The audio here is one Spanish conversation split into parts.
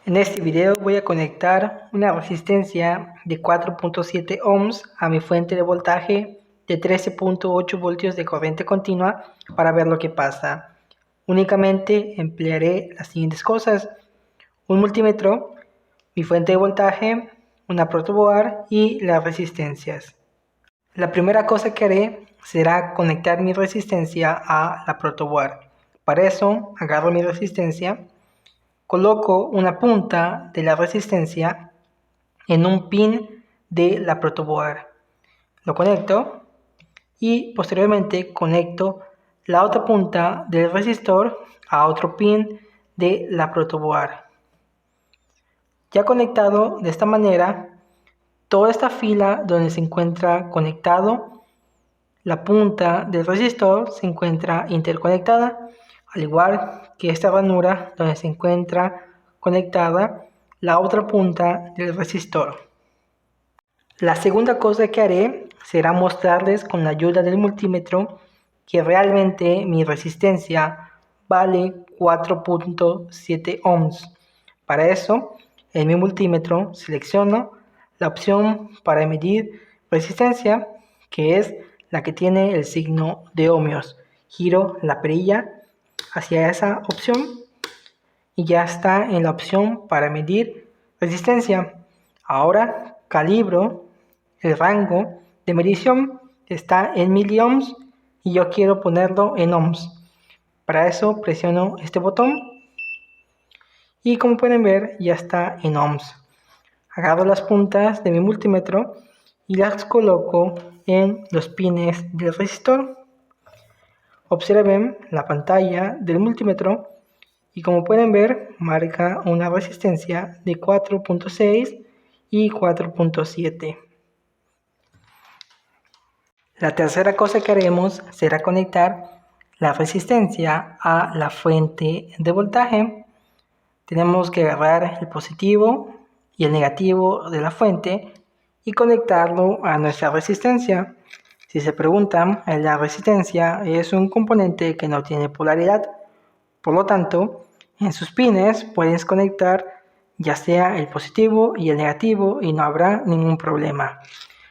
En este video voy a conectar una resistencia de 4.7 ohms a mi fuente de voltaje de 13.8 voltios de corriente continua para ver lo que pasa. Únicamente emplearé las siguientes cosas: un multímetro, mi fuente de voltaje, una protoboard y las resistencias. La primera cosa que haré será conectar mi resistencia a la protoboard. Para eso agarro mi resistencia, coloco una punta de la resistencia en un pin de la protoboard. Lo conecto y posteriormente conecto la otra punta del resistor a otro pin de la protoboard. Ya conectado de esta manera, toda esta fila donde se encuentra conectado la punta del resistor se encuentra interconectada, al igual que esta ranura donde se encuentra conectada la otra punta del resistor. La segunda cosa que haré será mostrarles con la ayuda del multímetro que realmente mi resistencia vale 4.7 ohms. Para eso, en mi multímetro selecciono la opción para medir resistencia, que es la que tiene el signo de ohmios. Giro la perilla hacia esa opción y ya está en la opción para medir resistencia. Ahora calibro el rango de medición, está en miliohms y yo quiero ponerlo en ohms. Para eso presiono este botón y como pueden ver ya está en ohms. Agarro las puntas de mi multímetro y las coloco en los pines del resistor. Observen la pantalla del multímetro y como pueden ver marca una resistencia de 4.6 y 4.7. La tercera cosa que haremos será conectar la resistencia a la fuente de voltaje. Tenemos que agarrar el positivo y el negativo de la fuente y conectarlo a nuestra resistencia. Si se preguntan, la resistencia es un componente que no tiene polaridad. Por lo tanto, en sus pines puedes conectar ya sea el positivo y el negativo y no habrá ningún problema.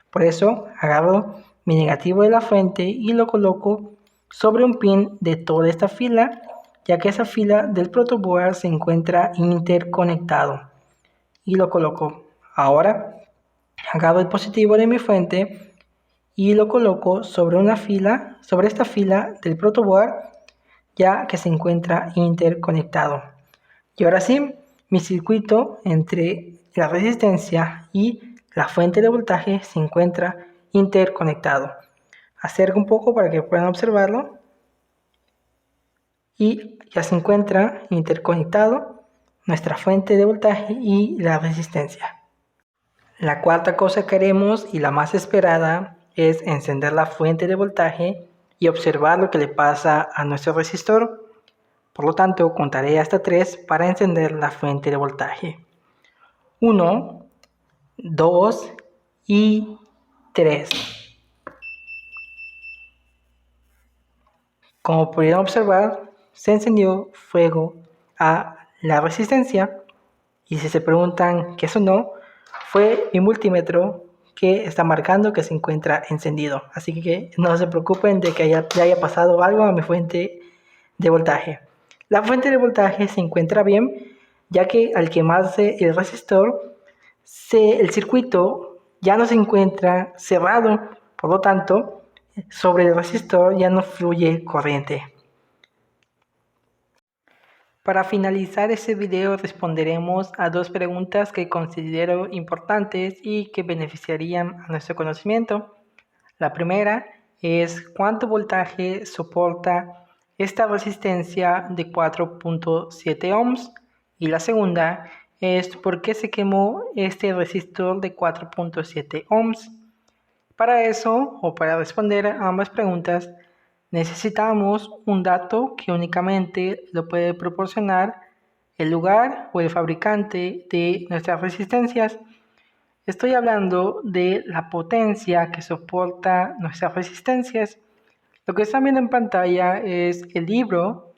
Por eso agarro mi negativo de la fuente y lo coloco sobre un pin de toda esta fila, ya que esa fila del protoboard se encuentra interconectado. Y lo coloco. Ahora agarro el positivo de mi fuente y lo coloco sobre una fila, sobre esta fila del protoboard, ya que se encuentra interconectado. Y ahora sí, mi circuito entre la resistencia y la fuente de voltaje se encuentra interconectado. Acerco un poco para que puedan observarlo y ya se encuentra interconectado nuestra fuente de voltaje y la resistencia. La cuarta cosa que haremos y la más esperada es encender la fuente de voltaje y observar lo que le pasa a nuestro resistor. Por lo tanto, contaré hasta 3 para encender la fuente de voltaje. 1, 2 y 3. Como pudieron observar, se encendió fuego a la resistencia. Y si se preguntan qué sonó, fue mi multímetro que está marcando que se encuentra encendido. Así que no se preocupen de que haya pasado algo a mi fuente de voltaje. La fuente de voltaje se encuentra bien, ya que al quemarse el resistor, el circuito ya no se encuentra cerrado, por lo tanto, sobre el resistor ya no fluye corriente. Para finalizar este video responderemos a 2 preguntas que considero importantes y que beneficiarían a nuestro conocimiento. La primera es ¿cuánto voltaje soporta esta resistencia de 4.7 ohms? Y la segunda es ¿por qué se quemó este resistor de 4.7 ohms? Para eso, o para responder a ambas preguntas, necesitamos un dato que únicamente lo puede proporcionar el lugar o el fabricante de nuestras resistencias. Estoy hablando de la potencia que soporta nuestras resistencias. Lo que están viendo en pantalla es el libro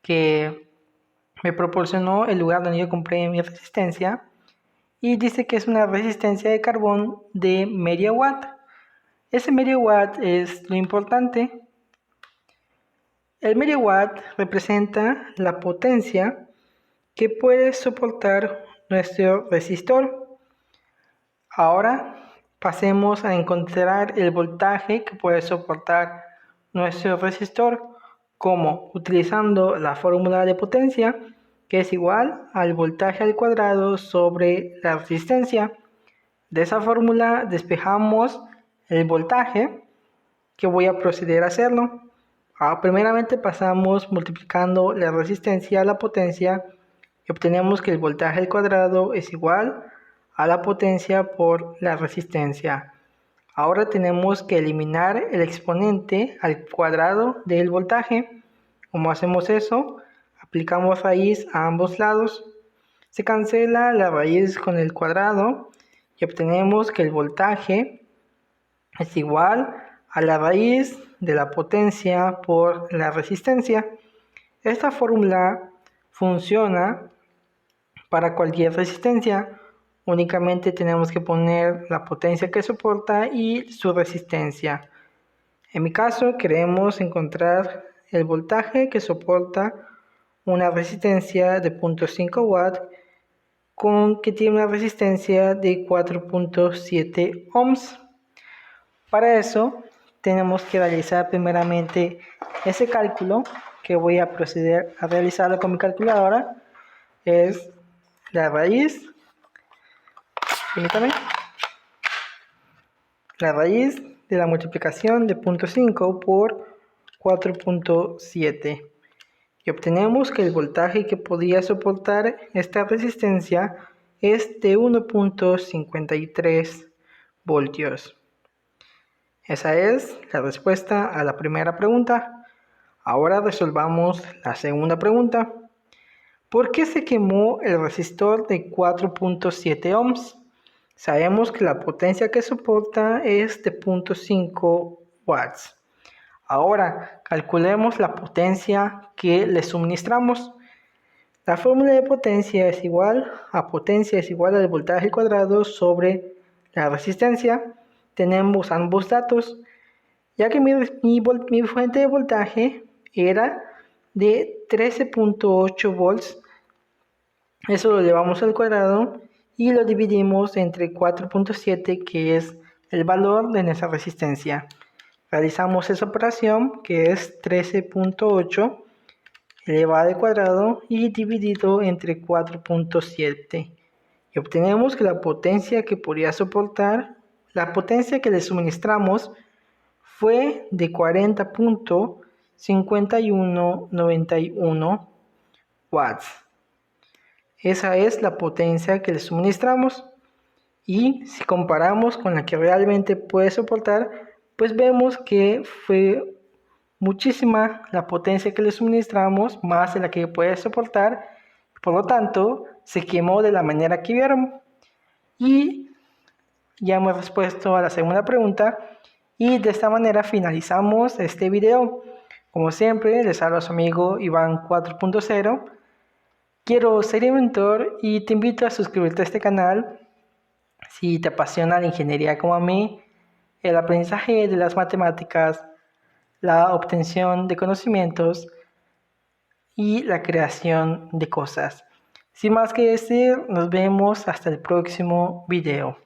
que me proporcionó el lugar donde yo compré mi resistencia y dice que es una resistencia de carbón de medio watt. Ese medio watt es lo importante. El medio watt representa la potencia que puede soportar nuestro resistor. Ahora pasemos a encontrar el voltaje que puede soportar nuestro resistor, como utilizando la fórmula de potencia, que es igual al voltaje al cuadrado sobre la resistencia. De esa fórmula despejamos el voltaje, que voy a proceder a hacerlo. Primeramente pasamos multiplicando la resistencia a la potencia y obtenemos que el voltaje al cuadrado es igual a la potencia por la resistencia. Ahora tenemos que eliminar el exponente al cuadrado del voltaje. ¿Cómo hacemos eso? Aplicamos raíz a ambos lados. Se cancela la raíz con el cuadrado y obtenemos que el voltaje es igual a la raíz de la potencia por la resistencia. Esta fórmula funciona para cualquier resistencia. Únicamente tenemos que poner la potencia que soporta y su resistencia. En mi caso queremos encontrar el voltaje que soporta una resistencia de 0.5 watts que tiene una resistencia de 4.7 ohms. Para eso tenemos que realizar primeramente ese cálculo, que voy a proceder a realizarlo con mi calculadora. Es la raíz, permítame, la raíz de la multiplicación de 0.5 por 4.7 y obtenemos que el voltaje que podría soportar esta resistencia es de 1.53 voltios. Esa es la respuesta a la primera pregunta. Ahora resolvamos la segunda pregunta. ¿Por qué se quemó el resistor de 4.7 ohms? Sabemos que la potencia que soporta es de 0.5 watts. Ahora calculemos la potencia que le suministramos. La fórmula de potencia es igual al voltaje al cuadrado sobre la resistencia. Tenemos ambos datos, ya que mi fuente de voltaje era de 13.8 volts. Eso lo llevamos al cuadrado y lo dividimos entre 4.7, que es el valor de nuestra resistencia. Realizamos esa operación, que es 13.8 elevado al cuadrado y dividido entre 4.7. Y obtenemos que la potencia que podría soportar, la potencia que le suministramos, fue de 40.5191 watts. Esa es la potencia que le suministramos. Y si comparamos con la que realmente puede soportar, pues vemos que fue muchísima la potencia que le suministramos, más de la que puede soportar. Por lo tanto, se quemó de la manera que vieron. Y ya hemos respuesto a la segunda pregunta. Y de esta manera finalizamos este video. Como siempre, les habla su amigo Iván 4.0. Quiero ser inventor y te invito a suscribirte a este canal. Si te apasiona la ingeniería como a mí, el aprendizaje de las matemáticas, la obtención de conocimientos y la creación de cosas. Sin más que decir, nos vemos hasta el próximo video.